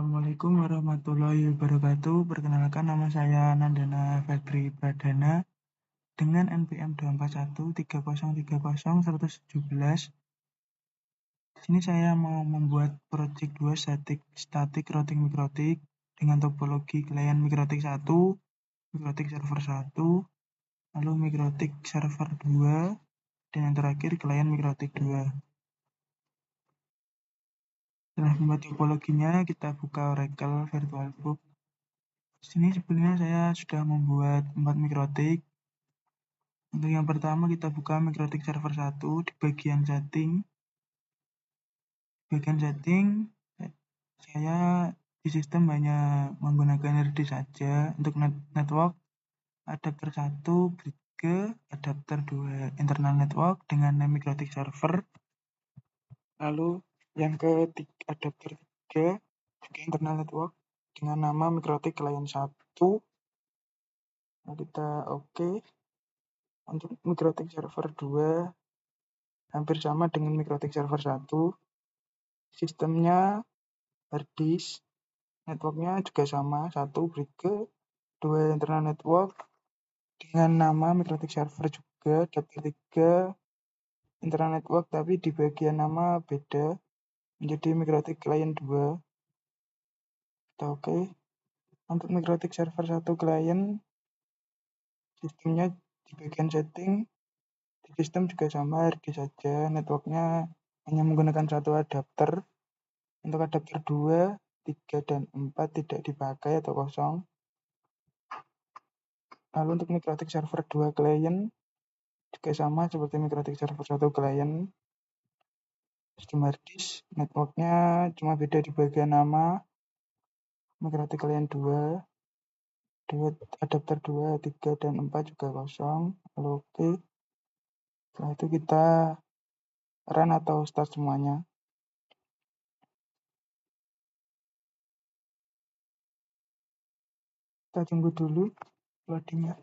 Assalamualaikum warahmatullahi wabarakatuh. Perkenalkan, nama saya Nandana Febri Pradana dengan NPM 24130301117. Di sini saya mau membuat project 2 static routing mikrotik dengan topologi klien mikrotik 1, mikrotik server 1, lalu mikrotik server 2, dan yang terakhir klien mikrotik 2. Setelah membuat topologinya, kita buka Oracle VirtualBox. Di sini sebenarnya saya sudah membuat 4 mikrotik. Untuk yang pertama kita buka mikrotik server 1 di bagian setting. Saya di sistem hanya menggunakan RD saja. Untuk network, adapter 1 bridge, adapter 2 internal network dengan name mikrotik server. Lalu yang ketiga, adapter 3 juga internal network dengan nama mikrotik client 1. Nah, kita oke. Untuk mikrotik server 2 hampir sama dengan mikrotik server 1. Sistemnya harddisk, networknya juga sama, 1 bridge, 2 internal network dengan nama mikrotik server juga, adapter 3 internal network tapi di bagian nama beda menjadi mikrotik client 2. Kita oke. Untuk mikrotik server 1 client, sistemnya di bagian setting, di sistem juga sama, harddisk saja, networknya hanya menggunakan 1 adapter. Untuk adapter 2, 3, dan 4 tidak dipakai atau kosong. Lalu untuk mikrotik server 2 client juga sama seperti mikrotik server 1 client. Sistem harddisk, networknya cuma beda di bagian nama. Mikrotik client 2, adapter 2, 3, dan 4 juga kosong. Lalu oke. Setelah itu kita run atau start semuanya. Kita tunggu dulu loadingnya.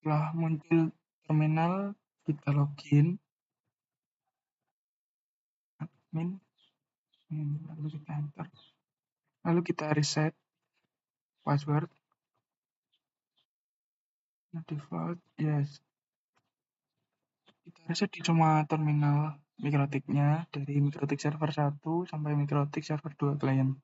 Setelah muncul terminal, kita login. Admin, lalu kita enter. Lalu kita reset password. Default, yes. Kita reset di semua terminal mikrotiknya dari mikrotik server 1 sampai mikrotik server 2 client.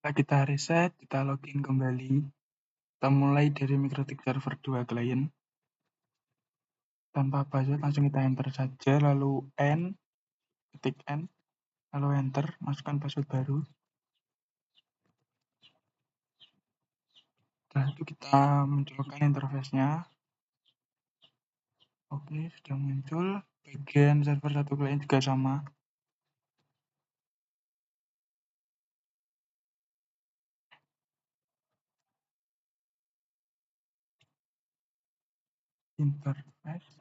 Setelah kita reset, kita login kembali. Kita mulai dari mikrotik server 2 client. Tanpa password langsung kita enter saja, lalu ketik N, lalu enter, masukkan password baru. Setelah itu kita munculkan interface-nya. Oke, sudah muncul. Bagian server 1 client juga sama. Interface.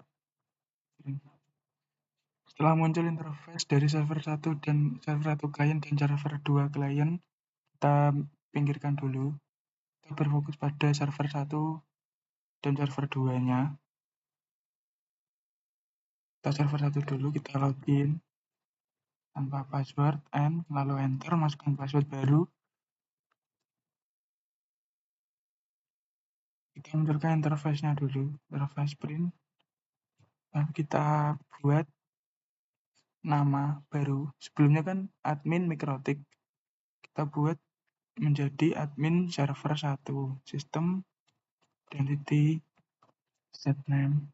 Setelah muncul interface dari server 1 dan server 1 client dan server 2 client, kita pinggirkan dulu. Kita berfokus pada server 1 dan server 2-nya. Kita server 1 dulu, kita login tanpa password, lalu enter, masukkan password baru. kita munculkan interface-nya dulu, interface print. Lalu kita buat nama baru. Sebelumnya kan admin Mikrotik. Kita buat menjadi admin server 1, sistem identity set name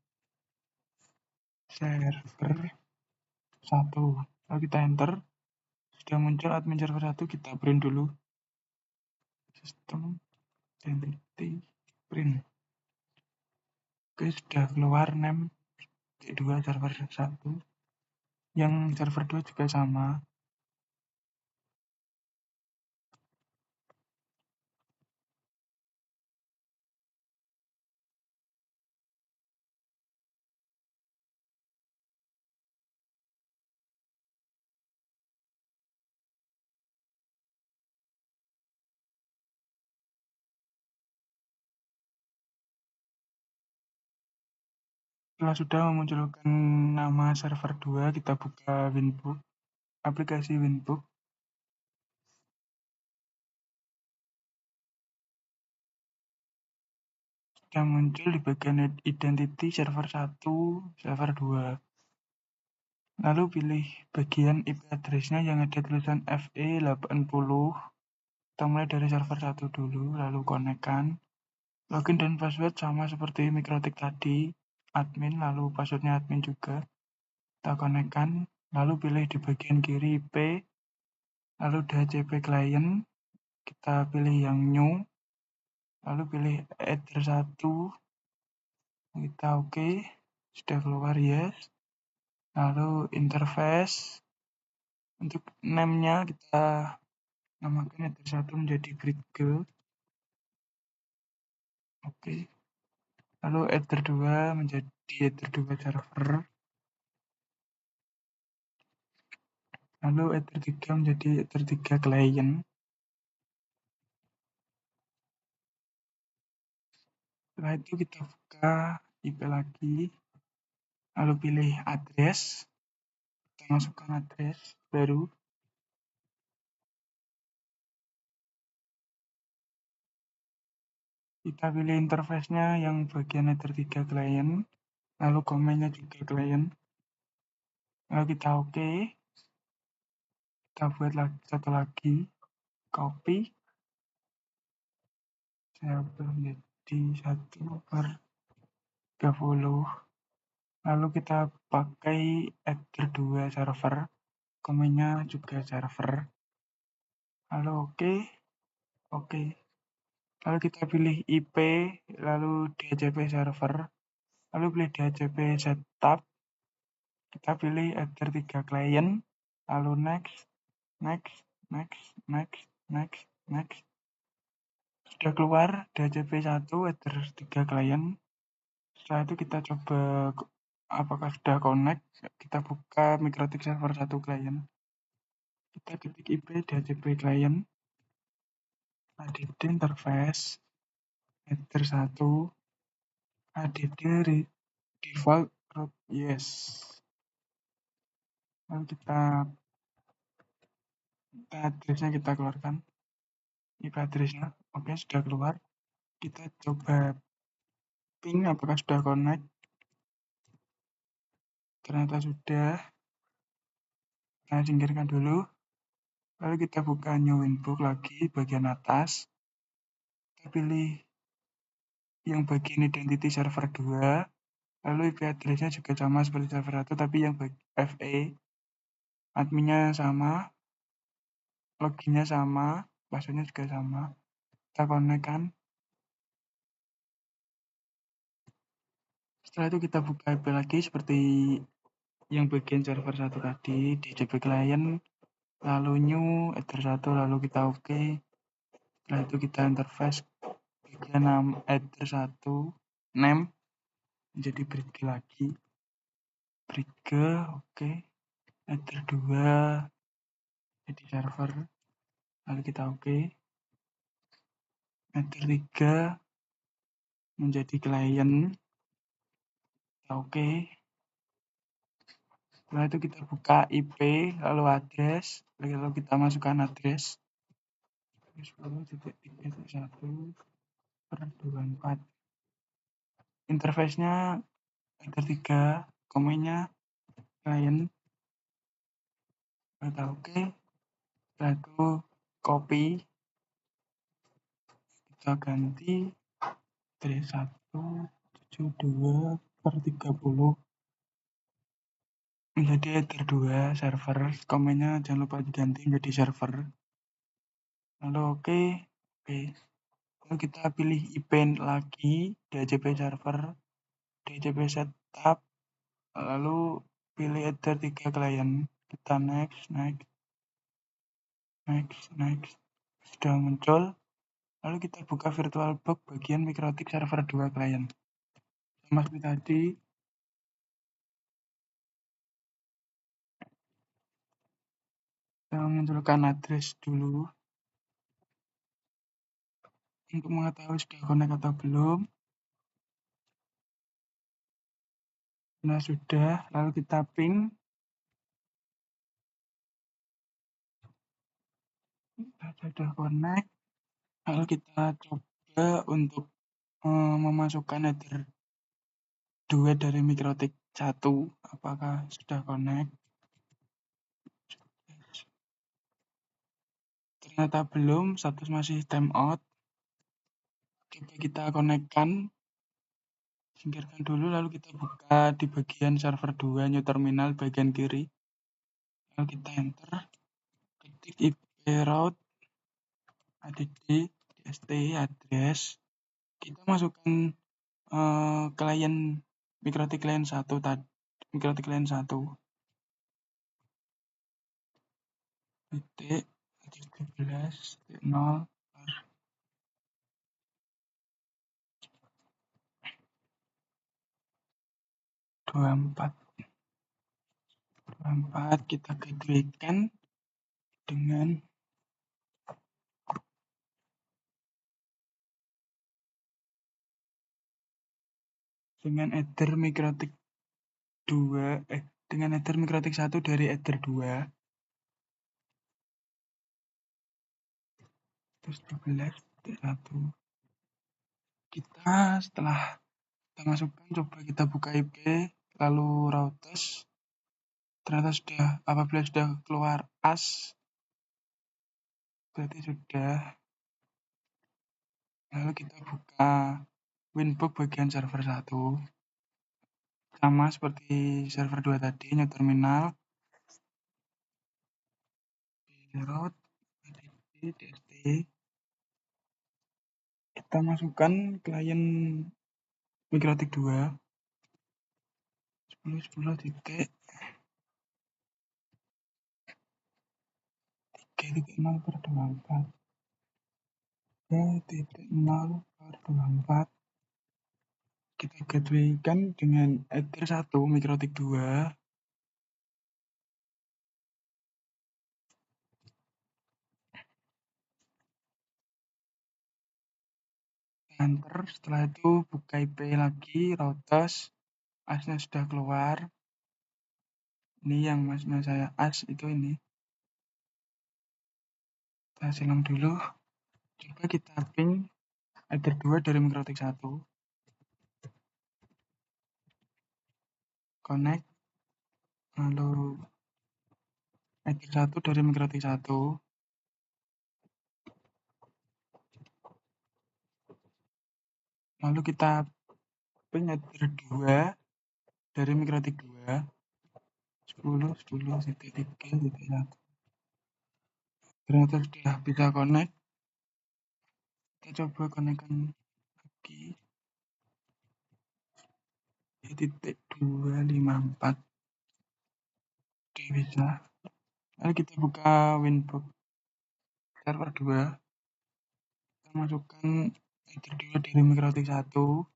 server 1. Lalu kita enter. Sudah muncul admin server 1, kita print dulu. Sistem identity print. Oke, sudah keluar name 2 server 1. Yang server 2 juga sama. Setelah sudah memunculkan nama server 2, kita buka Winbook, aplikasi Winbook. Sudah muncul di bagian identity server 1, server 2. Lalu pilih bagian IP address-nya yang ada tulisan FE80. Kita mulai dari server 1 dulu, lalu konekkan. Login dan password sama seperti Mikrotik tadi, admin, lalu passwordnya admin juga. Kita konekkan, lalu pilih di bagian kiri IP, lalu DHCP client, kita pilih yang new, lalu pilih header 1, kita oke, sudah keluar yes. Lalu interface, untuk name-nya kita namakan header 1 menjadi grid G. Oke. Lalu header 2 menjadi header 2 server. Lalu header 3 menjadi header 3 client. Setelah itu kita buka IP lagi. Lalu pilih address. Kita masukkan address baru. Kita pilih interface-nya yang bagian header 3 client. Lalu komennya juga client. Lalu kita oke. Kita buat lagi satu lagi. Copy. Saya menjadi 1/30. Lalu kita pakai header 2 server. Komennya juga server. Lalu oke. Lalu kita pilih IP, lalu DHCP server, lalu pilih DHCP setup, kita pilih header 3 client, lalu next. Sudah keluar DHCP 1 header 3 client. Setelah itu kita coba apakah sudah connect. Kita buka Mikrotik server 1 client. Kita ketik IP DHCP client, add interface header 1, add default root yes. Lalu kita address-nya kita keluarkan, IP address-nya. Oke, sudah keluar. Kita coba ping apakah sudah connect. Ternyata sudah. Kita singkirkan dulu. Lalu kita buka new winbook lagi bagian atas. Kita pilih yang bagian identity server 2. Lalu IP address-nya juga sama seperti server 1, tapi yang FE adminnya sama, loginnya sama, passwordnya juga sama. Kita connect-kan. Setelah itu kita buka IP lagi seperti yang bagian server 1 tadi, DHCP client, lalu new, header 1, lalu kita oke. Setelah itu kita interface bagian header 1, name, menjadi bridge lagi. Bridge, oke. Header 2, jadi server, lalu kita oke. Header 3, menjadi client, kita oke. Setelah itu kita buka IP, lalu address, lalu kita masukkan address 10.3.1/24. interface-nya header 3, komennya client, kita oke. Setelah itu copy, kita ganti dari 172/30 menjadi header 2 server, komennya jangan lupa diganti menjadi server. Lalu oke. Lalu kita pilih event lagi, DHCP server, DHCP setup, lalu pilih header 3 client, kita next. Sudah muncul. Lalu kita buka VirtualBox bagian MikroTik server 2 client. Sama seperti tadi, kita munculkan address dulu untuk mengetahui sudah connect atau belum. Nah sudah, lalu kita ping. Sudah connect. Lalu kita coba untuk memasukkan header 2 dari MikroTik 1. Apakah sudah connect? Ternyata belum, status masih timeout. Coba kita konekkan, singkirkan dulu, lalu kita buka di bagian server 2 new terminal bagian kiri. Lalu kita enter, ketik IP route add dst address. Kita masukkan klien MikroTik client 1 tadi, MikroTik client 1 titik 17.0 24 kita gateway-kan dengan header MikroTik 2 dengan header MikroTik 1 dari header 2 terus 12.1. Kita setelah kita masukkan, coba kita buka IP lalu routers. Ternyata sudah, apabila sudah keluar AS berarti sudah. Lalu kita buka Winbox bagian server 1, sama seperti server 2 tadi, new terminal, route dst. Kita masukkan klien MikroTik 2 10 titik 3.0/24 3.0/24. Kita gateway-kan dengan header 1 MikroTik 2. Enter, setelah itu buka IP lagi, routers, AS-nya sudah keluar. Ini yang maksudnya saya AS itu ini. Kita silang dulu. Coba kita ping header 2 dari MikroTik 1. Connect. Lalu header 1 dari MikroTik 1. Lalu kita ping header 2 dari MikroTik 2. 10.10.3.1. Ternyata sudah bisa connect. Kita coba konekkan lagi. Titik 254. Oke, bisa. Lalu kita buka Winbox server 2. Kita masukkan header 2 dari MikroTik 1.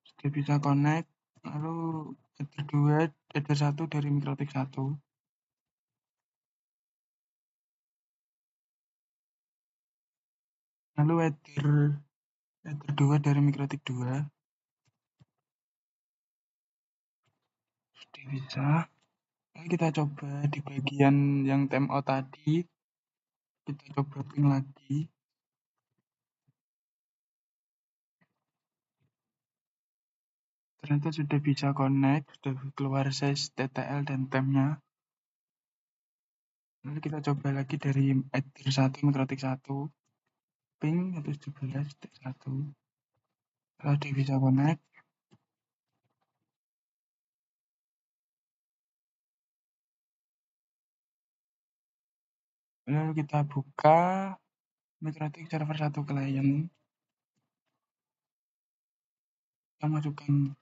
Sudah bisa connect. Lalu header 2, header 1 dari MikroTik 1. Lalu header 2 dari MikroTik 2. Sudah bisa. Lalu kita coba di bagian yang timeout tadi. Kita coba ping lagi. Ternyata sudah bisa connect, sudah keluar size TTL dan temnya. Lalu kita coba lagi dari Ether 1, MikroTik 1, ping 117.1. Kalau dia bisa connect, lalu kita buka MikroTik server 1 client. Kita masukkan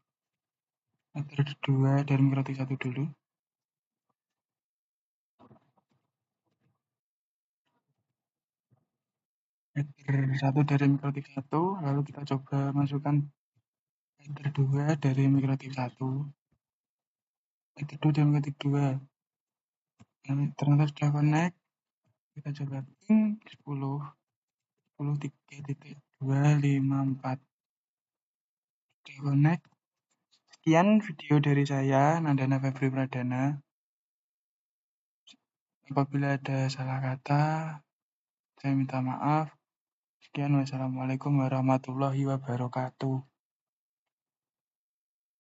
Ether 2 dari MikroTik 1 dulu. Ether 1 dari MikroTik 1, lalu kita coba masukkan Ether 2 dari MikroTik 1. Ether 2 dari MikroTik 2. Ternyata sudah connect. Kita coba ping 10.3.254. Sudah connect. Sekian video dari saya, Nandana Febri Pradana. Apabila ada salah kata, saya minta maaf. Sekian, wassalamualaikum warahmatullahi wabarakatuh.